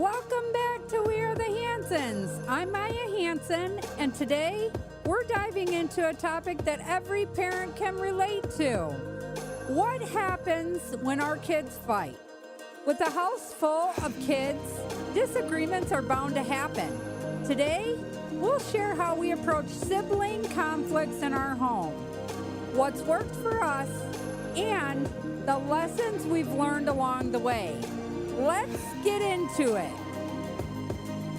Welcome back to We Are The Hansons. I'm Maya Hanson, and today we're diving into a topic that every parent can relate to. What happens when our kids fight? With a house full of kids, disagreements are bound to happen. Today, we'll share how we approach sibling conflicts in our home, what's worked for us, and the lessons we've learned along the way. Let's get into it.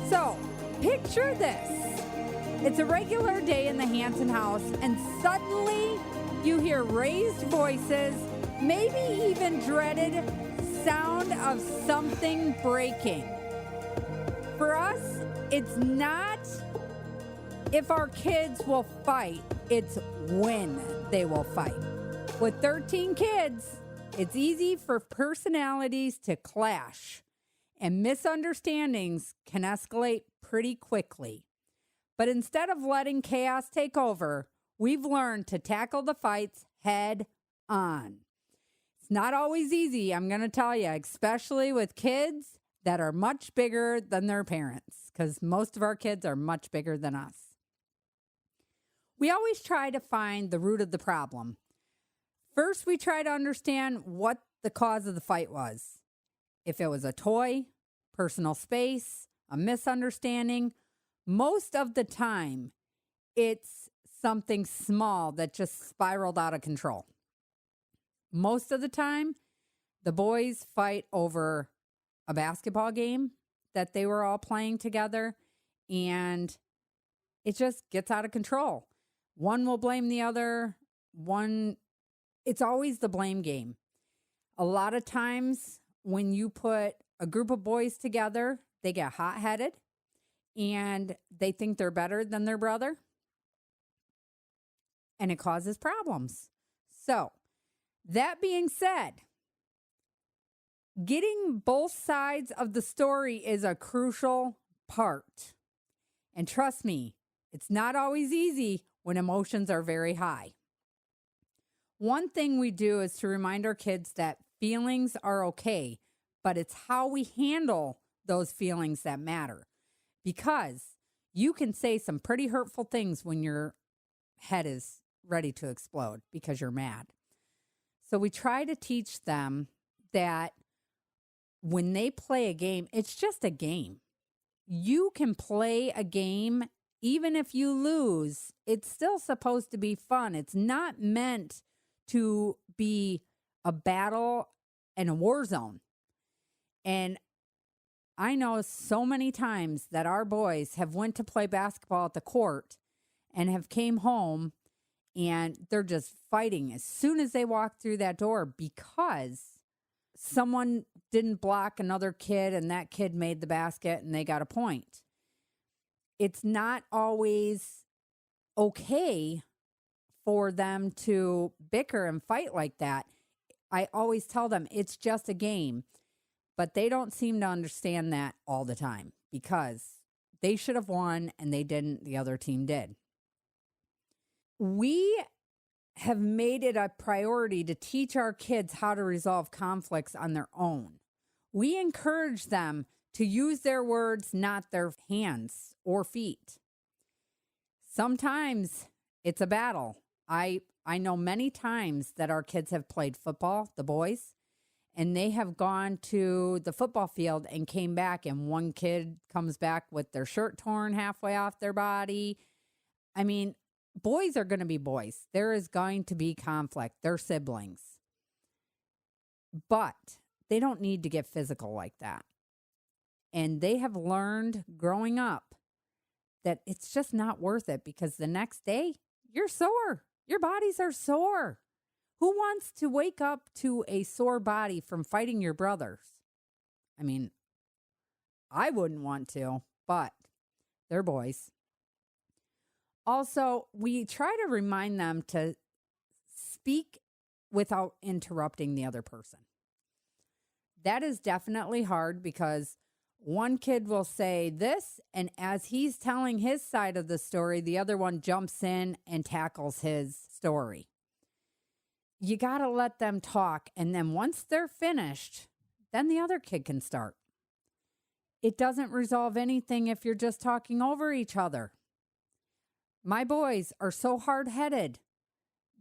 So, picture this. It's a regular day in the Hanson house, and suddenly you hear raised voices, maybe even dreaded sound of something breaking. For us, it's not if our kids will fight, it's when they will fight. With 13 kids, it's easy for personalities to clash, and misunderstandings can escalate pretty quickly. But instead of letting chaos take over, we've learned to tackle the fights head on. It's not always easy, I'm going to tell you, especially with kids that are much bigger than their parents, because most of our kids are much bigger than us. We always try to find the root of the problem. First, we try to understand what the cause of the fight was. If it was a toy, personal space, a misunderstanding, most of the time, it's something small that just spiraled out of control. Most of the time, the boys fight over a basketball game that they were all playing together, and it just gets out of control. One will blame the other. It's always the blame game. A lot of times when you put a group of boys together, they get hot-headed and they think they're better than their brother, and it causes problems. So, that being said, getting both sides of the story is a crucial part. And trust me, it's not always easy when emotions are very high. One thing we do is to remind our kids that feelings are okay, but it's how we handle those feelings that matter. Because you can say some pretty hurtful things when your head is ready to explode because you're mad. So we try to teach them that when they play a game, it's just a game. You can play a game even if you lose. It's still supposed to be fun. It's not meant to be a battle and a war zone. And I know so many times that our boys have went to play basketball at the court and have came home and they're just fighting as soon as they walk through that door because someone didn't block another kid and that kid made the basket and they got a point. It's not always okay for them to bicker and fight like that. I always tell them it's just a game, but they don't seem to understand that all the time because they should have won and they didn't. The other team did. We have made it a priority to teach our kids how to resolve conflicts on their own. We encourage them to use their words, not their hands or feet. Sometimes it's a battle. I know many times that our kids have played football, the boys, and they have gone to the football field and came back, and one kid comes back with their shirt torn halfway off their body. I mean, boys are going to be boys. There is going to be conflict. They're siblings. But they don't need to get physical like that. And they have learned growing up that it's just not worth it because the next day, you're sore. Your bodies are sore. Who wants to wake up to a sore body from fighting your brothers? I mean, I wouldn't want to, but they're boys. Also, we try to remind them to speak without interrupting the other person. That is definitely hard because one kid will say this, and as he's telling his side of the story, the other one jumps in and tackles his story. You got to let them talk, and then once they're finished, then the other kid can start. It doesn't resolve anything if you're just talking over each other. My boys are so hard-headed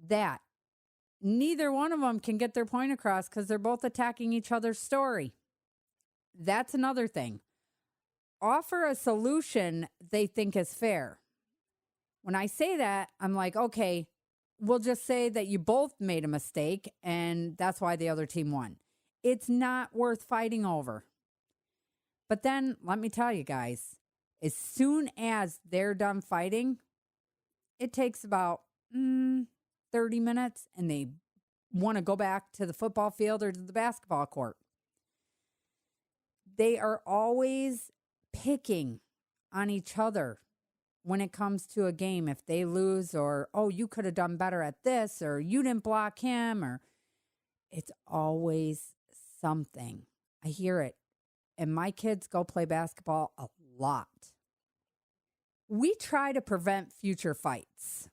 that neither one of them can get their point across because they're both attacking each other's story. That's another thing. Offer a solution they think is fair. When I say that, I'm like, okay, we'll just say that you both made a mistake and that's why the other team won. It's not worth fighting over. But then let me tell you guys, as soon as they're done fighting, it takes about 30 minutes and they want to go back to the football field or to the basketball court. They are always picking on each other when it comes to a game. If they lose or, oh, you could have done better at this or you didn't block him, or it's always something. I hear it. And my kids go play basketball a lot. We try to prevent future fights.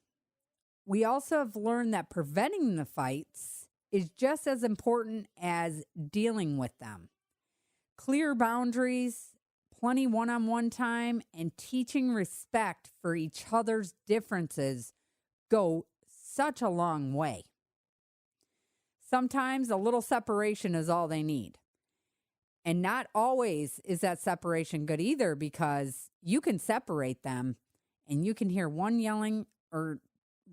We also have learned that preventing the fights is just as important as dealing with them. Clear boundaries, plenty one-on-one time, and teaching respect for each other's differences go such a long way. Sometimes a little separation is all they need. And not always is that separation good either, because you can separate them and you can hear one yelling or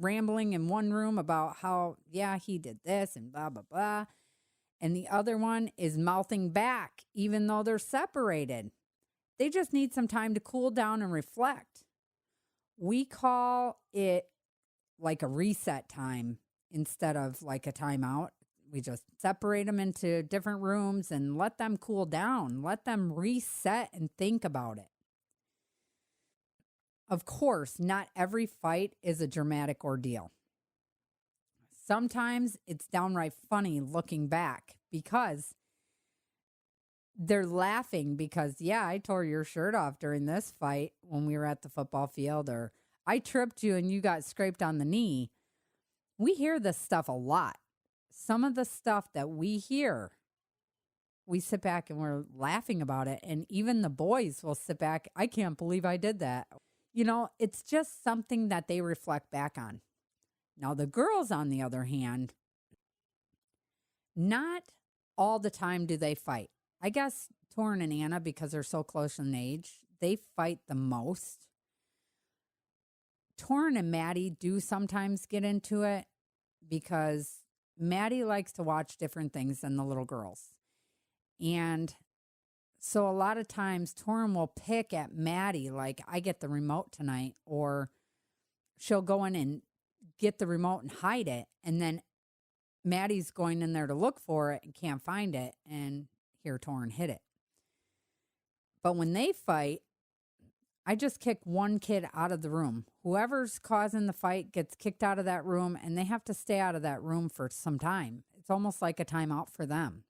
rambling in one room about how, yeah, he did this and blah, blah, blah. And the other one is mouthing back, even though they're separated. They just need some time to cool down and reflect. We call it like a reset time instead of like a timeout. We just separate them into different rooms and let them cool down. Let them reset and think about it. Of course, not every fight is a dramatic ordeal. Sometimes it's downright funny looking back because they're laughing because, yeah, I tore your shirt off during this fight when we were at the football field, or I tripped you and you got scraped on the knee. We hear this stuff a lot. Some of the stuff that we hear, we sit back and we're laughing about it. And even the boys will sit back. I can't believe I did that. You know, it's just something that they reflect back on. Now, the girls, on the other hand, not all the time do they fight. I guess Torrin and Anna, because they're so close in age, they fight the most. Torrin and Maddie do sometimes get into it because Maddie likes to watch different things than the little girls. And so a lot of times Torrin will pick at Maddie, like, I get the remote tonight, or she'll go in and get the remote and hide it. And then Maddie's going in there to look for it and can't find it, and hear Torrin hit it. But when they fight, I just kick one kid out of the room. Whoever's causing the fight gets kicked out of that room, and they have to stay out of that room for some time. It's almost like a timeout for them.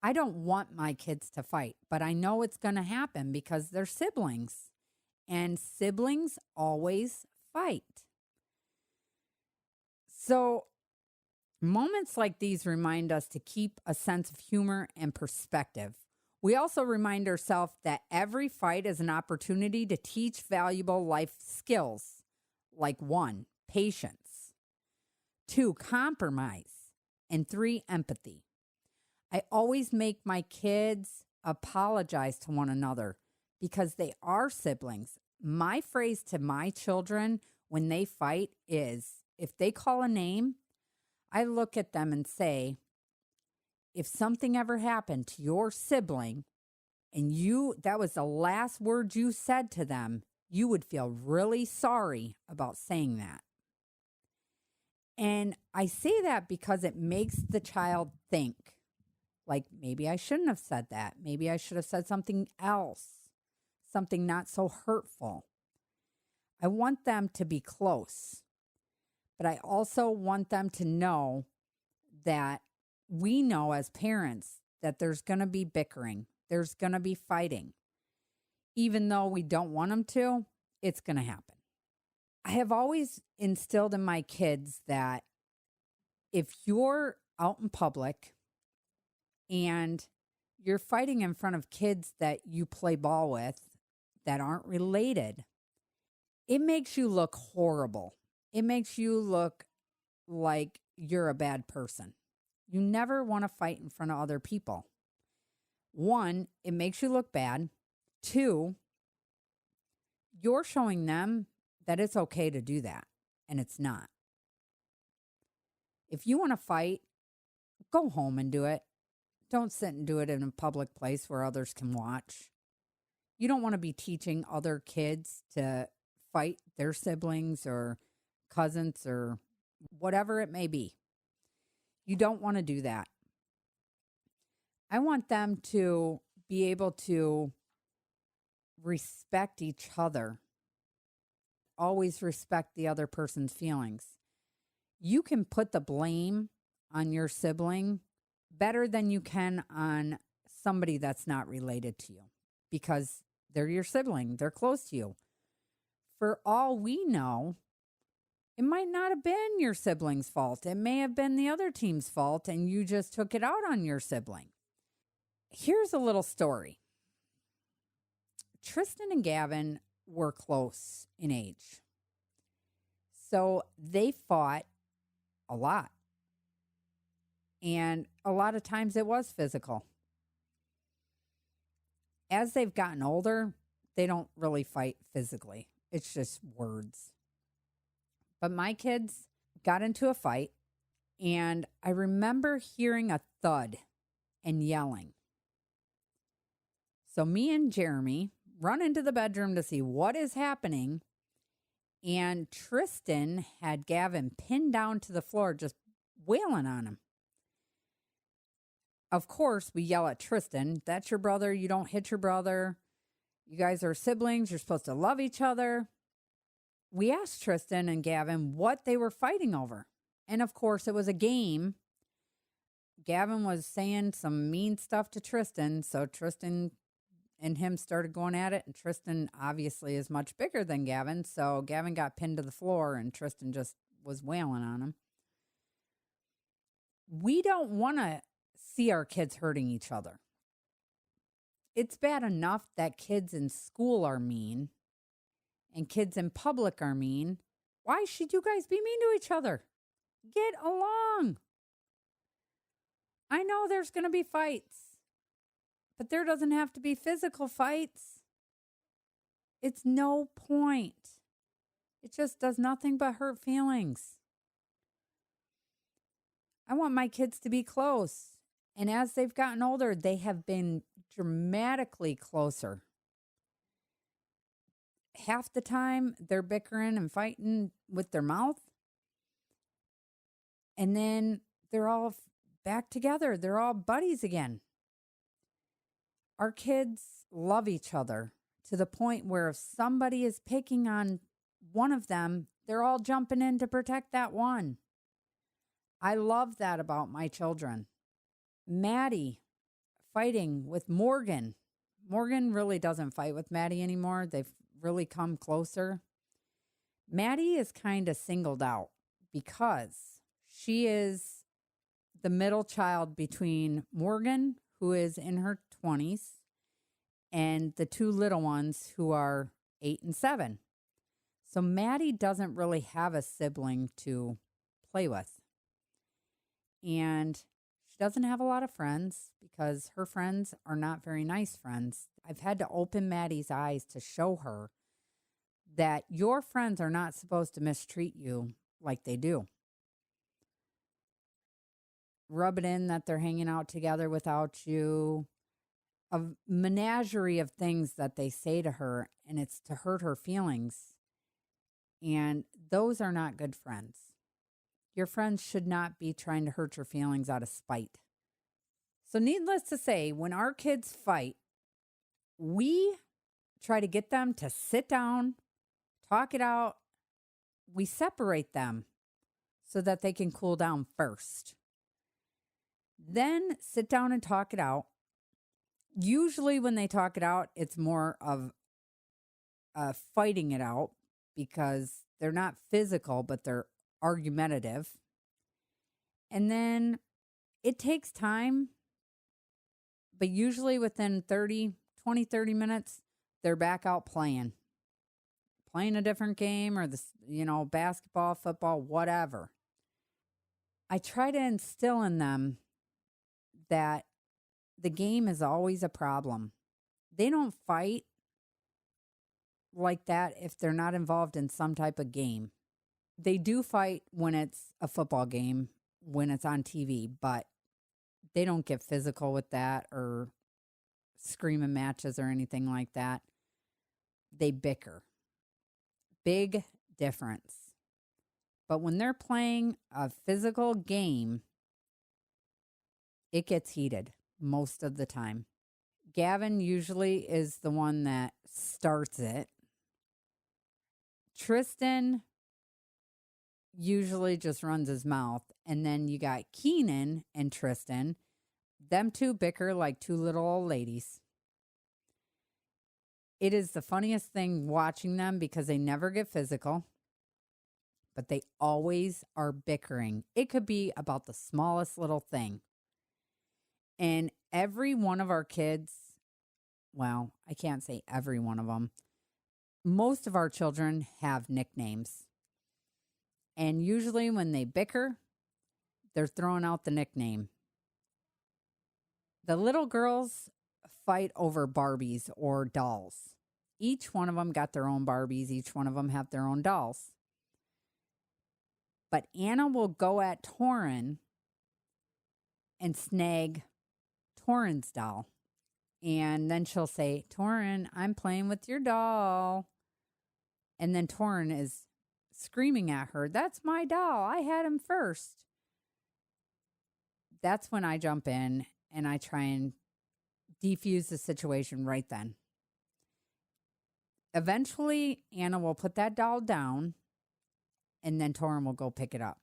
I don't want my kids to fight, but I know it's going to happen because they're siblings, and siblings always fight. So moments like these remind us to keep a sense of humor and perspective. We also remind ourselves that every fight is an opportunity to teach valuable life skills, like 1, patience, 2, compromise, and 3, empathy. I always make my kids apologize to one another because they are siblings. My phrase to my children when they fight is, if they call a name, I look at them and say, if something ever happened to your sibling and that was the last word you said to them, you would feel really sorry about saying that. And I say that because it makes the child think, like, maybe I shouldn't have said that. Maybe I should have said something else, something not so hurtful. I want them to be close, but I also want them to know that we know as parents that there's going to be bickering. There's going to be fighting. Even though we don't want them to, it's going to happen. I have always instilled in my kids that if you're out in public and You're fighting in front of kids that you play ball with that aren't related. It makes you look horrible. It makes you look like you're a bad person. You never want to fight in front of other people. One, it makes you look bad. Two, you're showing them that it's okay to do that, and it's not. If you want to fight, go home and do it. Don't sit and do it in a public place where others can watch. You don't want to be teaching other kids to fight their siblings or cousins or whatever it may be. You don't want to do that. I want them to be able to respect each other. Always respect the other person's feelings. You can put the blame on your sibling better than you can on somebody that's not related to you because they're your sibling. They're close to you. For all we know, it might not have been your sibling's fault. It may have been the other team's fault, and you just took it out on your sibling. Here's a little story. Tristan and Gavin were close in age. So they fought a lot. And a lot of times it was physical. As they've gotten older, they don't really fight physically. It's just words. But my kids got into a fight, and I remember hearing a thud and yelling. So me and Jeremy run into the bedroom to see what is happening, and Tristan had Gavin pinned down to the floor, just wailing on him. Of course, we yell at Tristan, "That's your brother. You don't hit your brother. You guys are siblings. You're supposed to love each other." We asked Tristan and Gavin what they were fighting over. And of course, it was a game. Gavin was saying some mean stuff to Tristan. So Tristan and him started going at it. And Tristan obviously is much bigger than Gavin. So Gavin got pinned to the floor and Tristan just was wailing on him. We don't want to see our kids hurting each other. It's bad enough that kids in school are mean and kids in public are mean. Why should you guys be mean to each other? Get along. I know there's going to be fights, but there doesn't have to be physical fights. It's no point. It just does nothing but hurt feelings. I want my kids to be close. And as they've gotten older, they have been dramatically closer. Half the time, they're bickering and fighting with their mouth. And then they're all back together. They're all buddies again. Our kids love each other to the point where if somebody is picking on one of them, they're all jumping in to protect that one. I love that about my children. Maddie fighting with Morgan. Morgan really doesn't fight with Maddie anymore. They've really come closer. Maddie is kind of singled out because she is the middle child between Morgan, who is in her 20s, and the two little ones who are 8 and 7. So Maddie doesn't really have a sibling to play with. And she doesn't have a lot of friends because her friends are not very nice friends. I've had to open Maddie's eyes to show her that your friends are not supposed to mistreat you like they do. Rub it in that they're hanging out together without you. A menagerie of things that they say to her, and it's to hurt her feelings. And those are not good friends. Your friends should not be trying to hurt your feelings out of spite. So needless to say, when our kids fight, we try to get them to sit down, talk it out. We separate them so that they can cool down first. Then sit down and talk it out. Usually when they talk it out, it's more of fighting it out because they're not physical, but they're argumentative. And then it takes time, But usually within 30 minutes, they're back out playing a different game or basketball, football, whatever. I try to instill in them that the game is always a problem. They don't fight like that if they're not involved in some type of game. They do fight when it's a football game, when it's on TV, but they don't get physical with that or screaming matches or anything like that. They bicker. Big difference. But when they're playing a physical game, it gets heated most of the time. Gavin usually is the one that starts it. Tristan usually just runs his mouth. And then you got Keenan and Tristan. Them two bicker like two little old ladies. It is the funniest thing watching them because they never get physical, but they always are bickering. It could be about the smallest little thing. And every one of our kids, well, I can't say every one of them, most of our children have nicknames. And usually when they bicker, they're throwing out the nickname. The little girls fight over Barbies or dolls. Each one of them got their own Barbies. Each one of them have their own dolls. But Anna will go at Torin and snag Torin's doll. And then she'll say, Torin, I'm playing with your doll. And then Torin is screaming at her, that's my doll. I had him first. That's when I jump in and I try and defuse the situation right then. Eventually, Anna will put that doll down and then Torin will go pick it up.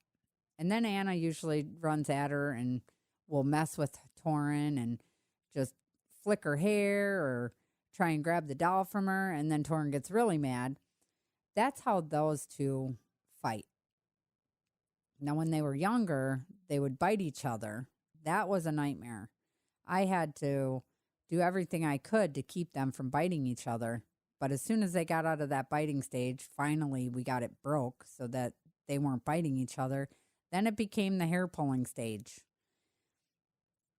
And then Anna usually runs at her and will mess with Torin and just flick her hair or try and grab the doll from her. And then Torin gets really mad. That's how those two fight. Now, when they were younger, they would bite each other. That was a nightmare. I had to do everything I could to keep them from biting each other. But as soon as they got out of that biting stage, finally we got it broke so that they weren't biting each other. Then it became the hair pulling stage.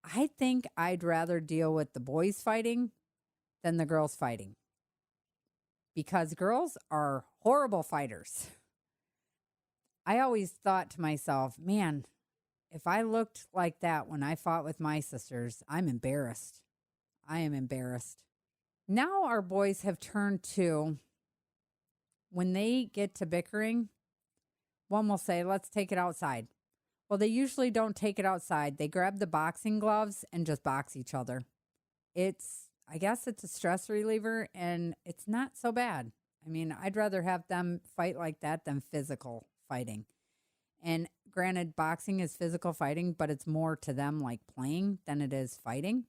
I think I'd rather deal with the boys fighting than the girls fighting. Because girls are horrible fighters. I always thought to myself, man, if I looked like that when I fought with my sisters, I'm embarrassed. I am embarrassed. Now our boys have turned to, when they get to bickering, one will say, let's take it outside. Well, they usually don't take it outside. They grab the boxing gloves and just box each other. I guess it's a stress reliever and it's not so bad. I mean, I'd rather have them fight like that than physical fighting. And granted, boxing is physical fighting, but it's more to them like playing than it is fighting.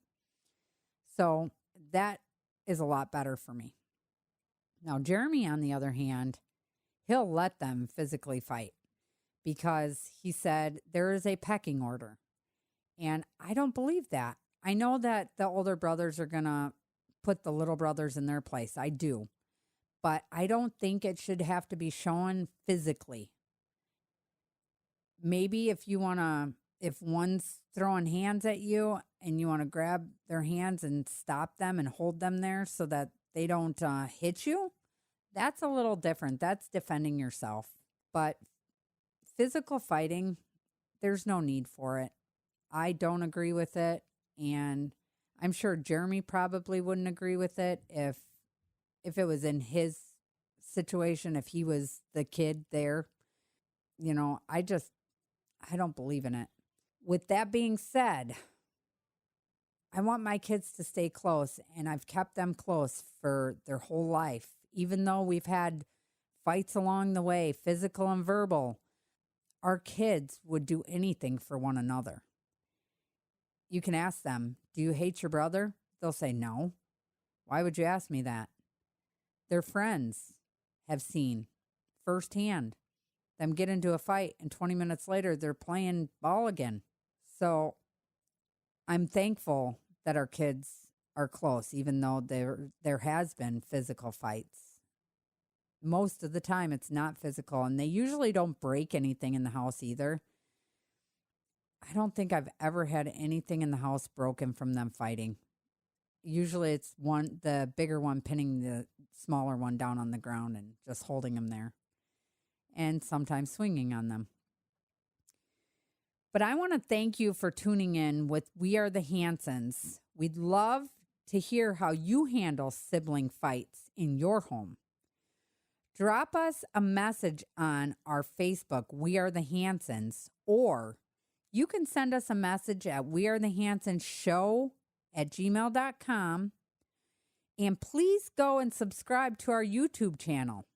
So that is a lot better for me. Now, Jeremy, on the other hand, he'll let them physically fight because he said there is a pecking order. And I don't believe that. I know that the older brothers are going to put the little brothers in their place. I do. But I don't think it should have to be shown physically. Maybe if one's throwing hands at you and you want to grab their hands and stop them and hold them there so that they don't hit you, that's a little different. That's defending yourself. But physical fighting, there's no need for it. I don't agree with it. And I'm sure Jeremy probably wouldn't agree with it if it was in his situation, if he was the kid there. I don't believe in it. With that being said, I want my kids to stay close, and I've kept them close for their whole life. Even though we've had fights along the way, physical and verbal, our kids would do anything for one another. You can ask them, do you hate your brother? They'll say no. Why would you ask me that? Their friends have seen firsthand them get into a fight, and 20 minutes later, they're playing ball again. So I'm thankful that our kids are close, even though there has been physical fights. Most of the time it's not physical, and they usually don't break anything in the house either. I don't think I've ever had anything in the house broken from them fighting. Usually it's the bigger one pinning the smaller one down on the ground and just holding them there, and sometimes swinging on them. But I want to thank you for tuning in with We Are The Hansons. We'd love to hear how you handle sibling fights in your home. Drop us a message on our Facebook, We Are The Hansons, or you can send us a message at wearethehansonsshow@gmail.com. And please go and subscribe to our YouTube channel.